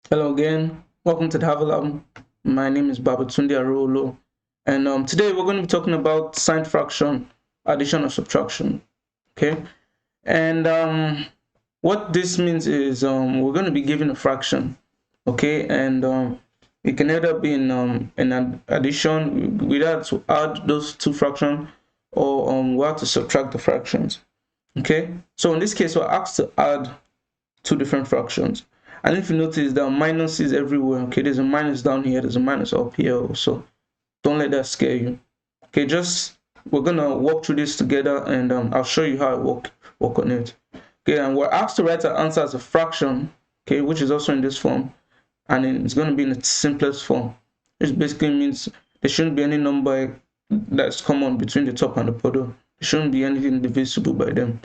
Hello again. Welcome to the Have Lab. My name is Babatunde Arolo, and today we're going to be talking about signed fraction, addition or subtraction. Okay, and what this means is we're going to be given a fraction. Okay, and it can either be in an addition. We have to add those two fractions, or we have to subtract the fractions. Okay, so in this case, we're asked to add two different fractions. And if you notice, there are minuses everywhere. Okay, there's a minus down here, there's a minus up here also. Don't let that scare you. Okay, just we're gonna walk through this together, and I'll show you how I work on it. Okay, and we're asked to write our answer as a fraction, okay, which is also in this form, and it's going to be in its simplest form, which basically means there shouldn't be any number that's common between the top and the bottom. There shouldn't be anything divisible by them.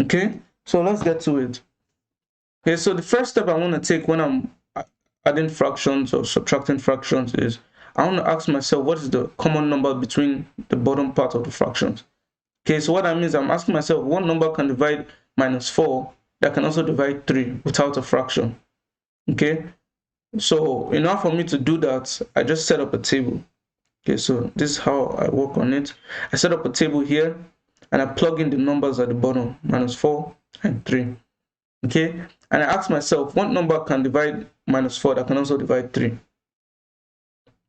Okay, so let's get to it. Okay, so the first step I want to take when I'm adding fractions or subtracting fractions is I want to ask myself what is the common number between the bottom part of the fractions. Okay, so what that means, I'm asking myself what number can divide -4 that can also divide 3 without a fraction. Okay, so in order for me to do that, I just set up a table. Okay, so this is how I work on it. I set up a table here and I plug in the numbers at the bottom, -4 and 3. Okay, and I ask myself what number can divide -4 that can also divide 3.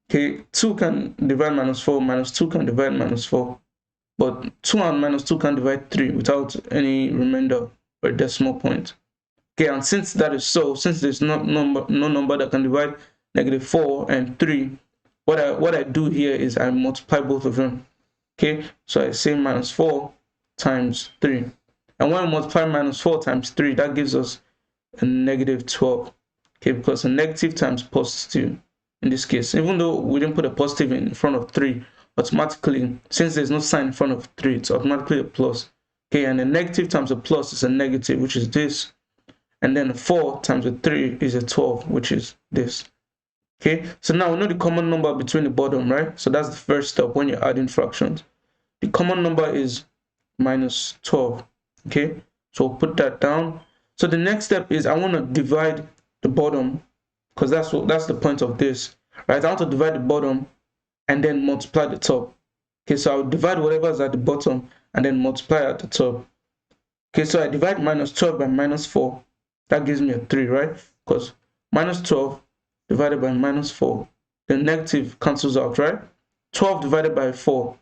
Okay, 2 can divide -4, -2 can divide -4, but 2 and -2 can divide 3 without any remainder or decimal point. Okay, and since that is so, since there's no number that can divide -4 and 3, what I do here is I multiply both of them. Okay, so I say -4 times 3. And when I multiply -4 times 3, that gives us a -12. Okay, because a negative times positive in this case, even though we didn't put a positive in front of 3, automatically, since there's no sign in front of 3, it's automatically a plus. Okay, and a negative times a plus is a negative, which is this. And then 4 times a 3 is a 12, which is this. Okay, so now we know the common number between the bottom, right? So that's the first step when you're adding fractions. The common number is -12. Okay, so we'll put that down. So the next step is I want to divide the bottom, because that's the point of this, right? I want to divide the bottom and then multiply the top. Okay, so I'll divide whatever is at the bottom and then multiply at the top. Okay, so I divide -12 by -4. That gives me a 3, right? Because -12 divided by -4, the negative cancels out, right? 12 divided by 4,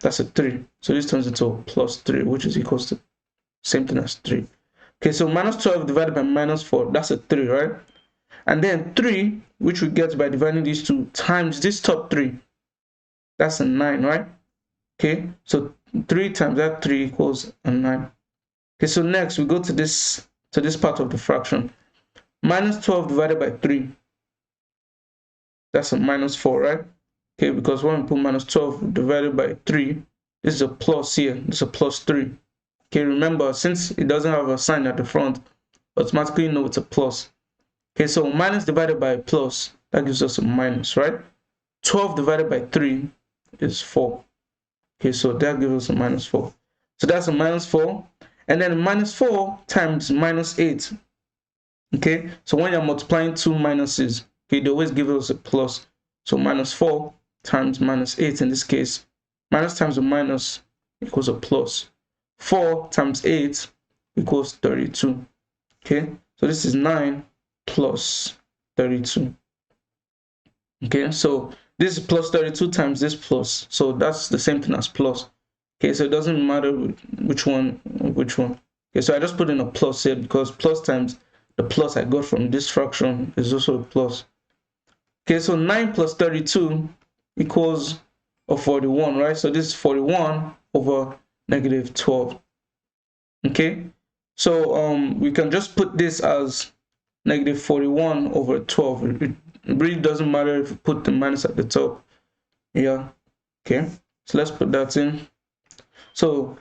that's a 3. So this turns into +3, which is equals to same thing as 3. Okay, so -12 divided by -4, that's a 3, right? And then 3, which we get by dividing these two, times this top 3, that's a 9, right? Okay, so 3 times that 3 equals a 9. Okay, so next we go to this part of the fraction. -12 divided by 3, that's a -4, right? Okay, because when we put -12 divided by 3, this is a plus here, this is a +3. Okay, remember, since it doesn't have a sign at the front, automatically know it's a plus. Okay, so minus divided by plus, that gives us a minus, right? 12 divided by 3 is 4. Okay, so that gives us a -4. So that's a -4. And then -4 times -8. Okay, so when you're multiplying two minuses, okay, they always give us a plus. So -4 times -8 in this case, minus times a minus equals a plus. 4 times 8 equals 32. Okay, so this is 9 plus 32. Okay, so this is plus 32 times this plus, so that's the same thing as plus. Okay, so it doesn't matter which one. Okay, so I just put in a plus here because plus times the plus I got from this fraction is also a plus. Okay, so 9 plus 32 equals a 41, right? So this is 41 over -12. Okay, so we can just put this as -41 over 12. It really doesn't matter if you put the minus at the top. Yeah, okay, so let's put that in. So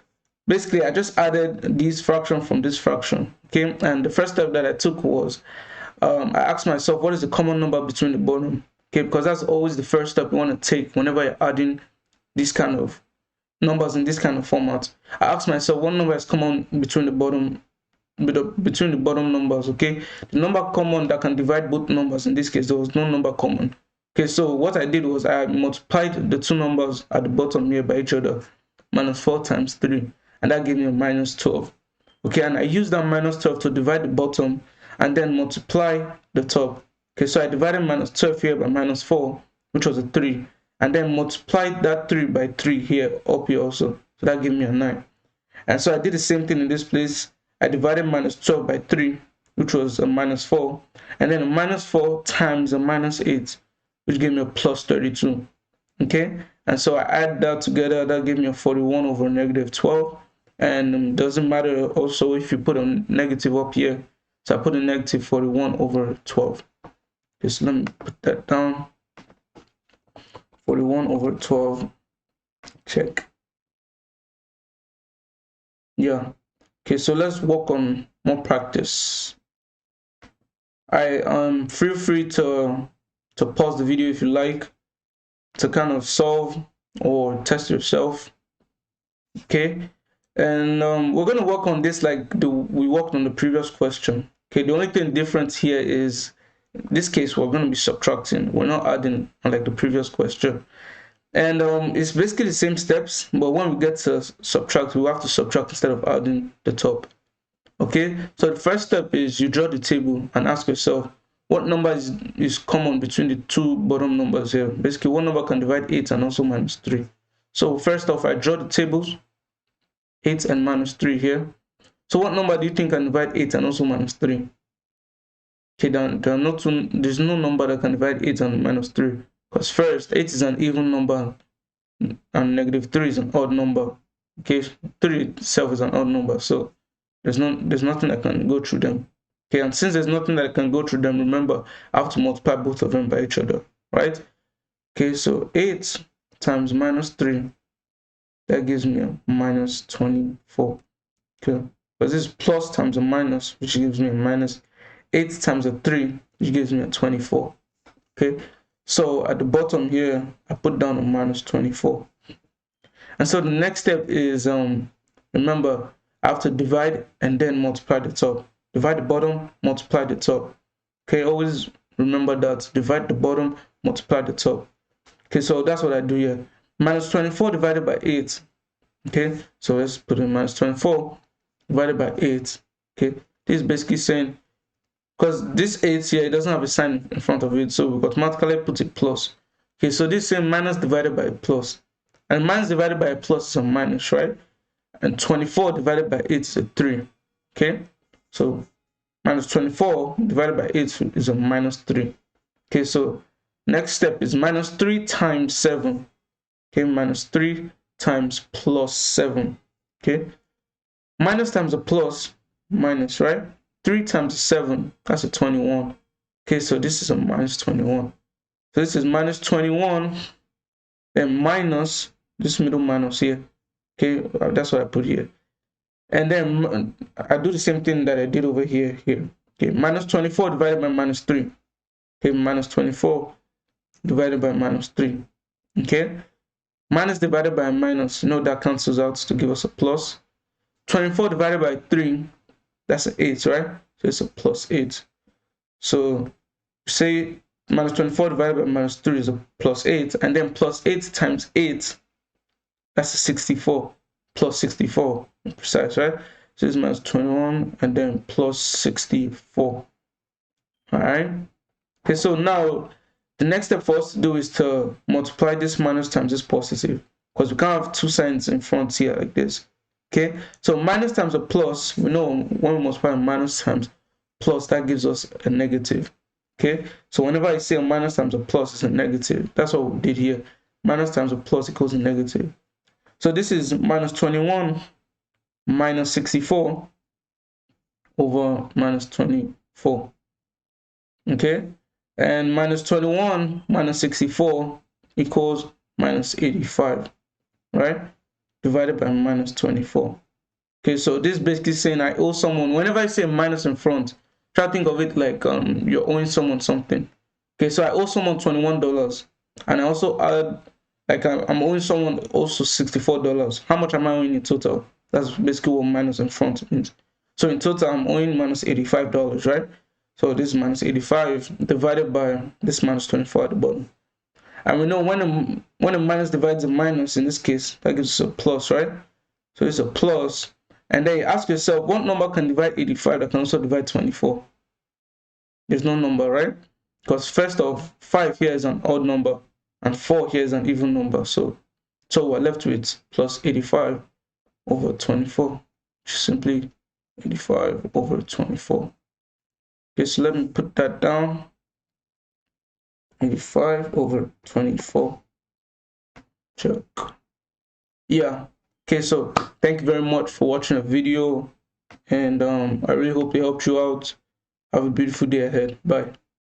basically I just added these fractions from this fraction. Okay, and the first step that I took was I asked myself what is the common number between the bottom. Okay, because that's always the first step you want to take whenever you're adding these kind of numbers in this kind of format. I asked myself what number is common between the bottom between the bottom numbers. Okay, the number common that can divide both numbers. In this case, there was no number common. Okay, so what I did was I multiplied the two numbers at the bottom here by each other, -4 times 3, and that gave me a -12. Okay, and I used that -12 to divide the bottom and then multiply the top. Okay, so I divided -12 here by -4, which was a 3, and then multiplied that 3 by 3 here up here also. So that gave me a 9. And so I did the same thing in this place. I divided -12 by 3, which was a -4, and then a -4 times a -8, which gave me a +32. Okay, and so I add that together, that gave me a 41 over -12. And it doesn't matter also if you put a negative up here. So I put a negative 41 over 12. Just let me put that down. 41 over 12. Check. Yeah. Okay, so let's work on more practice. Feel free to pause the video if you like, to kind of solve or test yourself. Okay, and we're going to work on this like we worked on the previous question. Okay, the only thing different here is in this case we're going to be subtracting. We're not adding like the previous question. And it's basically the same steps, but when we get to subtract, we have to subtract instead of adding the top. Okay, so the first step is you draw the table and ask yourself what number is common between the two bottom numbers here. Basically, what number can divide 8 and also -3. So first off, I draw the tables, 8 and -3 here. So what number do you think can divide 8 and also -3? Okay, there's no number that can divide 8 and -3. Because first, 8 is an even number and -3 is an odd number. Okay, 3 itself is an odd number, so there's nothing that can go through them. Okay, and since there's nothing that can go through them, remember, I have to multiply both of them by each other, right? Okay, so 8 times -3, that gives me a -24. Okay, because this is plus times a minus, which gives me a minus. 8 times a 3, which gives me a 24. Okay, so at the bottom here, I put down a -24. And so the next step is, remember, I have to divide and then multiply the top. Divide the bottom, multiply the top. Okay, always remember that. Divide the bottom, multiply the top. Okay, so that's what I do here. -24 divided by 8. Okay, so let's put in -24 divided by 8. Okay, this is basically saying, because this 8 here, it doesn't have a sign in front of it, so we automatically put a plus. Okay, so this is saying minus divided by a plus. And minus divided by a plus is a minus, right? And 24 divided by 8 is a 3. Okay, so -24 divided by 8 is a -3. Okay, so next step is -3 times 7. Okay, -3 times +7. Okay, minus times a plus, minus, right? 3 times 7, that's a 21. Okay, so this is a -21. So this is -21, then minus this middle minus here. Okay, that's what I put here. And then I do the same thing that I did over here. Okay, -24 divided by -3. Okay, -24 divided by -3. Okay, minus divided by a minus, you know that cancels out to give us a plus. 24 divided by 3, that's an 8, right? So it's a +8. So say -24 divided by -3 is a +8, and then +8 times 8, that's a 64, +64, precise, right? So it's -21 and then +64. All right. Okay, so now the next step for us to do is to multiply this minus times this positive, because we can't have two signs in front here like this. Okay, so minus times a plus, we know when we multiply minus times plus, that gives us a negative. Okay, so whenever I say a minus times a plus, it's a negative. That's what we did here. Minus times a plus equals a negative. So this is -21 minus 64 over -24. Okay, and -21 minus 64 equals -85, right? Divided by -24. Okay, so this is basically saying I owe someone. Whenever I say minus in front, try to think of it like you're owing someone something. Okay, so I owe someone $21, and I also add, like, I'm owing someone also $64. How much am I owing in total? That's basically what minus in front means. So in total, I'm owing minus $85, right? So this is minus 85 divided by this minus 24 at the bottom. And we know when a minus divides a minus, in this case, that gives us a plus, right? So it's a plus. And then you ask yourself, what number can divide 85 that can also divide 24? There's no number, right? Because first off, 5 here is an odd number, and 4 here is an even number. So we're left with plus 85 over 24, which is simply 85 over 24. Okay, so let me put that down. 85 over 24. Check. Yeah. Okay, so thank you very much for watching the video, and I really hope it helped you out. Have a beautiful day ahead. Bye.